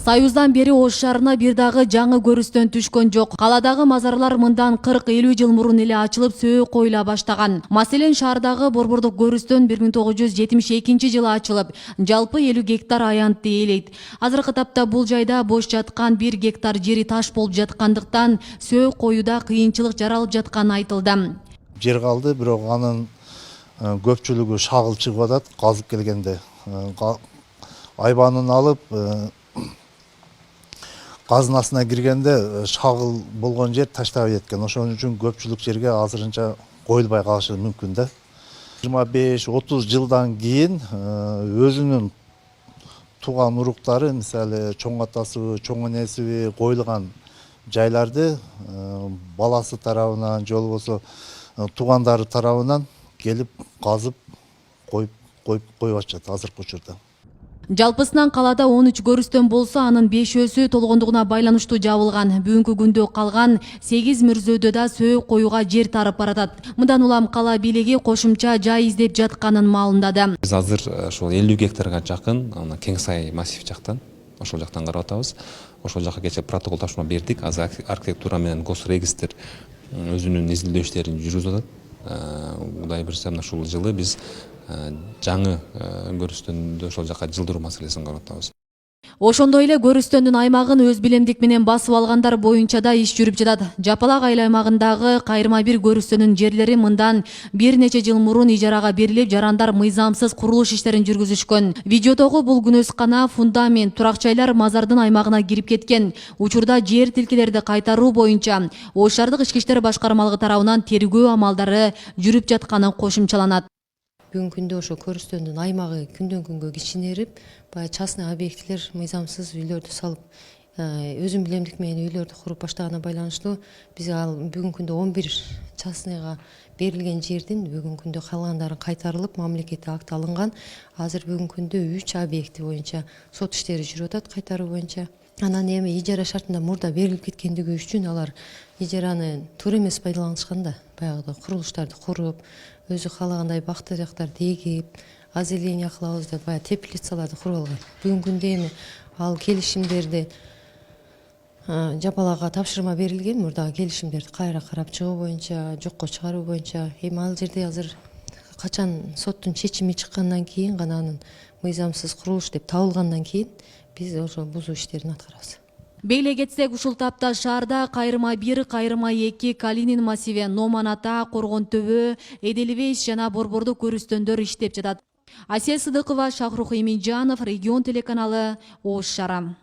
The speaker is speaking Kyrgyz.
Союздан бери Ош шаарына бир дагы жаңы көрүстөн түшкөн жок. Каладагы мазарлар мындан 40-50 жыл мурун эле ачылып сөөк коюла баштаган. Маселен шаардагы борбордук көрүстөн 1972 жылы ачылып, жалпы 50 гектар аянтты ээлейт. Азыркы тапта бул жайда бош жаткан 1 гектар жери таш болуп жаткандыктан сөөк коюуда кыйынчылык жаралып жатканы айтылды. Жер калды, бирок анын көпчүлүгү шагыл чыгып атат. Казып келгенде айбанын алып казынасына киргенде шагыл болгон жер таштап кеткен. Ошон үчүн көпчүлүк жерге азырынча коюлбай калышы мүмкүн да. 25-30 жылдан кийин өзүнүн тууган уруктары, мисалы чоң атасыбы, чоң энесиби коюлган жайларды баласы тарабынан же болбосо туугандары тарабынан келип казып коюп атышат азыркы учурда. Жалпысынан калада 13 көрүстөн болсо, анын 5-өсү толгондугуна байланыштуу жабылган. Бүгүнкү күндө калган 8 мүрзөдө да сөөк коюуга жер тарып баратат. Мындан улам кала бийлиги кошумча жай издеп жатканын маалымдады. Биз азыр ошол 50 гектарга жакын Кең Сай массив жактан, ошол жактан карап атабыз. Ошол жака кечээ протокол тапшырма бердик. Азыр архитектура менен госрегистр өзүнүн изилдөө иштерин жүргүзүп атат. Кудай буйрса, ушул жылы биз жаңы көрүстөндө ошол жака жылдыруу маселесин карап атабыз. Ошондой эле көрүстөндүн аймагын өз билемдик менен басып алгандар боюнча да иш жүрүп жатат. Жапалак айыл аймагындагы кайрма бир көрүстөндүн жерлери мындан бир нече жыл мурун ижарага берилип, жарандар мыйзамсыз курулуш иштерин жүргүзүшкөн. Видеодогу бул күнөскана, фундамент, турак жайлар мазардын аймагына кирип кеткен. Учурда жер тилкелерди кайтаруу боюнча Ош шаардык ички иштер башкармалыгы тарабынан тергөө амалдары жүрүп жатканы кошумчаланат. Бүгүнкү күндө ошо көрүстөндүн аймагы күндөн күнгө кичинерип, баягы частный объектилер мыйзамсыз үйлөрдү салып, өзүн билемдик менен үйлөрдү куруп баштаганына байланыштуу биз ал бүгүнкү күндө 11 частныйга берилген жердин бүгүнкү күндө калгандары кайтарылып, мамлекеттик акт алынган. Азыр бүгүнкү күндө 3 объекти боюнча сот иштери жүрүп атат кайтаруу боюнча. Анан эми ижара шартында мурда берилип кеткендиги үчүн алар ижараны туура эмес пайдаланышкан да, баягы курулуштарды куруп, өзү каалагандай бактырыяктарды эгип, озеленение кылабыз деп баягы теплицаларды куруп алган. Бүгүнкү күндө эми ал келишимдерди жапалакка тапшырма берилген, мурдагы келишимдерди кайра карап чыгуу боюнча, жокко чыгаруу боюнча. Эми ал жерде азыр качан соттун чечими чыккандан кийин гана анын мыйзамсыз курулуш деп табылгандан кийин биз ошо бузуу иштерин аткарабыз. Бейле кетсек, ушул тапта шаарда кайрма 1, кайрма 2, Калинин массиви, Номан Ата, Коргон Төбө, Эделбейс жана борбордук көрүстөндөр иштеп жатат. Асия Сыдыкова, Шахрух Эминжанов, Регион телеканалы, Ош шаары.